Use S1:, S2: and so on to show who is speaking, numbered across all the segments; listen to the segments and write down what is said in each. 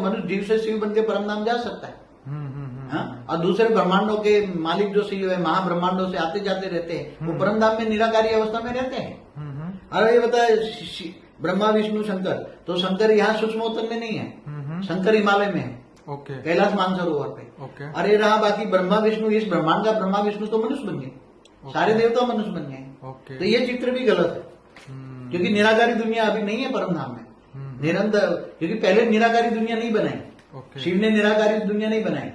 S1: मनुष्य जीव से शिव बन के परम धाम जा सकता है। हाँ? और दूसरे ब्रह्मांडों के मालिक जो शिव है, महाब्रह्मांडों से आते जाते रहते हैं, वो परम धाम में निराकारी अवस्था में रहते हैं। और ये बताया ब्रह्मा विष्णु शंकर, तो शंकर यहाँ सूक्ष्मोत्तर में नहीं है, शंकर हिमालय में है,
S2: ओके,
S1: कैलाश मानसरोवर पे।
S2: ओके,
S1: अरे रहा बाकी ब्रह्मा विष्णु, इस ब्रह्मांड का ब्रह्मा विष्णु तो मनुष्य बन गए, सारे देवता मनुष्य बन गए।
S2: ओके।
S1: तो ये चित्र भी गलत है, क्योंकि निराकारी दुनिया अभी नहीं है परम धाम में, निरंतर, क्योंकि पहले निराकारी दुनिया नहीं बनाई, शिव ने निराकारी दुनिया नहीं बनाई।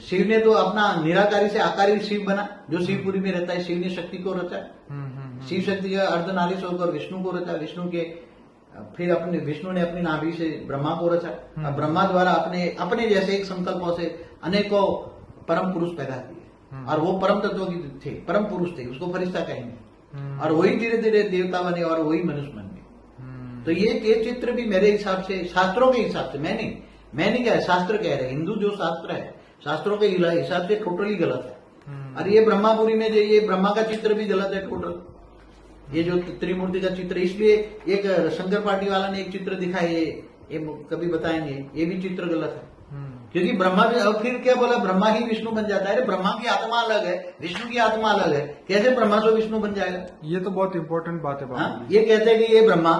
S1: शिव ने तो अपना निराकारी से आकारी शिव बना, जो शिवपुरी में रहता है। शिव ने शक्ति को रचा, शिव शक्ति का अर्धनारीश्वर होकर विष्णु को रचा, फिर विष्णु ने अपनी नाभि से ब्रह्मा को रचा, और ब्रह्मा द्वारा अपने जैसे एक संकल्पों से अनेकों परम पुरुष पैदा किए, और वो परम तत्व की थे, परम पुरुष थे, उसको फरिश्ता कहेंगे, और वही धीरे धीरे देवता बने और वही मनुष्य बन गए। तो ये चित्र भी मेरे हिसाब से, शास्त्रों के हिसाब से, मैं नहीं कह, शास्त्र कह रहे, हिंदू जो शास्त्र है, शास्त्रों के हिसाब से टोटली गलत है। और ये ब्रह्मापुरी में जो ये ब्रह्मा का चित्र भी गलत है टोटल, ये जो त्रिमूर्ति का चित्र। इसलिए एक शंकर पार्टी वाला ने एक चित्र दिखाया, ये कभी बताएंगे, ये भी चित्र गलत है, क्योंकि ब्रह्मा भी, और फिर क्या बोला, ब्रह्मा ही विष्णु बन जाता है। ब्रह्मा की आत्मा अलग है, विष्णु की आत्मा अलग है, कैसे ब्रह्मा से विष्णु बन जाएगा?
S2: ये तो बहुत इंपॉर्टेंट बात है।
S1: हाँ? ये कहते हैं कि ये ब्रह्मा,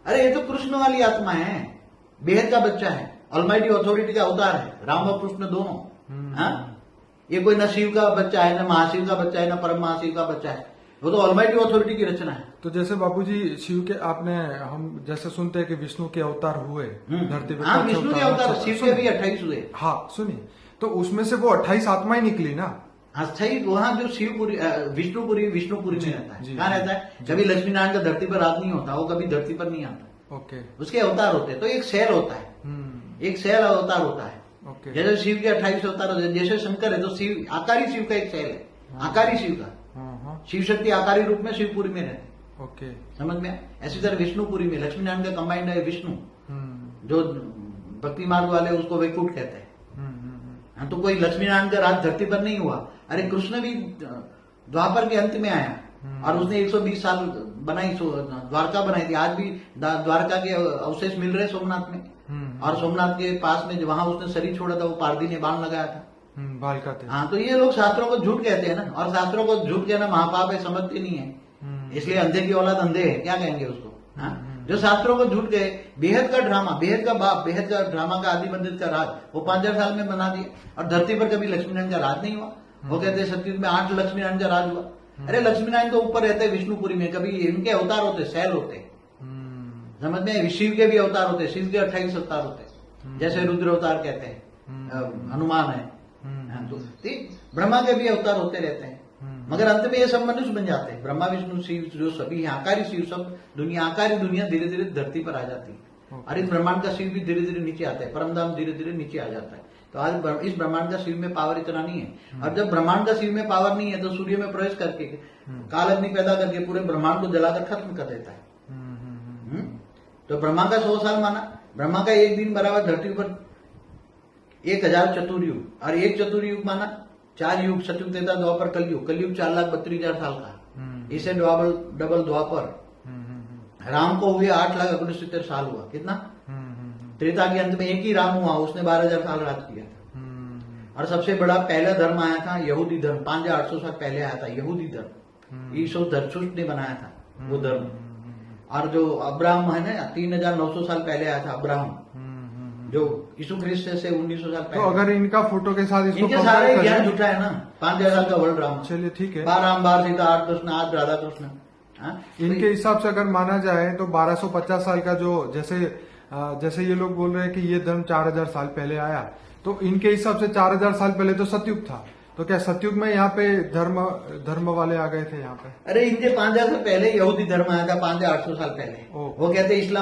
S1: अरे ये तो कृष्ण वाली आत्मा है, बेहद का बच्चा है, ऑलमाइटी अथॉरिटी का अवतार है, राम और कृष्ण दोनों। हाँ? ये कोई न शिव का बच्चा है, न महाशिव का बच्चा है, न परम महाशिव का बच्चा है, वो तो ऑलमाइटी अथॉरिटी की रचना है।
S2: तो जैसे बापूजी शिव के, हम जैसे सुनते हैं कि विष्णु के अवतार हुए धरती पे।
S1: हाँ, विष्णु के अवतार, शिव के भी 28 हुए।
S2: हाँ सुनिए, तो उसमें से वो 28 आत्माएं निकली ना।
S1: हाँ सही, वहाँ जो शिवपुरी, विष्णुपुरी में रहता है, कहाँ रहता है? कभी लक्ष्मी नारायण का धरती पर राज नहीं होता, वो कभी धरती पर नहीं आता।
S2: ओके,
S1: उसके अवतार होते हैं, तो एक सेल होता है, एक सेल अवतार होता है। जैसे शिव के 28 अवतार होते हैं, जैसे शंकर है तो शिव, आकारी शिव का एक सेल है, आकारी शिव का, शिव शक्ति आकारी रूप में शिवपुरी में रहते।
S2: ओके,
S1: समझ में? ऐसी तरह विष्णुपुरी में लक्ष्मी नारायण का कंबाइंड है विष्णु, जो भक्ति मार्ग वाले उसको वैकुंठ कहते हैं। हाँ, तो कोई लक्ष्मी नारायण का राज धरती पर नहीं हुआ। अरे कृष्ण भी द्वापर के अंत में आया, और उसने 120 साल बनाई, द्वारका बनाई थी। आज भी द्वारका के अवशेष मिल रहे सोमनाथ में, और सोमनाथ के पास में वहां उसने शरीर छोड़ा था, वो पारदी ने बाण लगाया था,
S2: बाल का थे।
S1: हाँ, तो ये लोग शास्त्रों को झूठ कहते हैं ना, और शास्त्रों को झूठ कहना महापाप है, समझते नहीं है, इसलिए अंधे की औलाद अंधे है, क्या कहेंगे उसको? हाँ? जो शास्त्रों को झूठ कहे, बेहद का ड्रामा, बेहद का बाप, बेहद का ड्रामा का आदि मंदिर का राज वो 5000 साल में बना दिया, और धरती पर कभी लक्ष्मी नारायण का राज नहीं हुआ। वो कहते हैं सतयुग में 8 लक्ष्मी नारायण का राज हुआ। अरे लक्ष्मी नारायण तो ऊपर रहते हैं विष्णुपुरी में, कभी इनके अवतार होते, सैल होते, समझ में? शिव के भी अवतार होते, शिव के 28 अवतार होते, जैसे रुद्र अवतार कहते हैं, हनुमान है, तो ब्रह्मा के भी अवतार होते रहते हैं, मगर अंत में ये सब मनुष्य बन जाते हैं। ब्रह्मा विष्णु शिव जो सभी हैं, आकारी शिव, सब दुनिया, आकारी दुनिया धीरे धीरे धरती पर आ जाती है, और इस ब्रह्मांड का शिव भी धीरे धीरे नीचे आता है, परमधाम धीरे धीरे नीचे आ जाता है। तो आज इस ब्रह्मांड का शिव में पावर इतना नहीं है, और जब ब्रह्मांड का शिव में पावर नहीं है, तो सूर्य में प्रवेश करके काल अग्नि पैदा करके पूरे ब्रह्मांड को जलाकर खत्म कर देता है। तो ब्रह्मा का 100 साल माना, ब्रह्मा का एक दिन बराबर धरती पर 1000 चतुर्युग, और एक चतुर्युग माना 4 युग, सतयुग, त्रेता, द्वापर, कलयुग। कलयुग 4,32,000 साल का, इसे डबल द्वापर। राम को हुए 8,69,000 साल हुआ, कितना? त्रेता के अंत में एक ही राम हुआ, उसने 12,000 साल राज किया था। और सबसे बड़ा पहला धर्म आया था यहूदी धर्म, 5,800 साल पहले आया था यहूदी धर्म, ईसो धरचुष्ट ने बनाया था वो धर्म। और जो अब्राहम है ना, 3,900 साल पहले आया था अब्राहम, जो यीशु ख्रिस्त से 1900 साल पहले।
S2: तो अगर इनका फोटो के साथ इसको
S1: इनके सारे ज्ञान झूठा है ना, 5,000 साल का वर्ल्ड ड्रामा।
S2: चलिए ठीक है,
S1: 12 राम, 12 सीता, 8 कृष्ण, 8 राधा कृष्ण।
S2: इनके हिसाब से अगर माना जाए तो 1250 साल का जो, जैसे ये लोग बोल रहे हैं कि ये धर्म 4000 साल पहले आया, तो इनके हिसाब से 4000 साल पहले तो सतयुग था, तो क्या सतयुग में यहाँ पे धर्म वाले आ गए थे यहाँ पे?
S1: अरे इनके 5,000 साल पहले यहूदी धर्म आया था, 5,800 साल पहले। वो कहते इस्लाम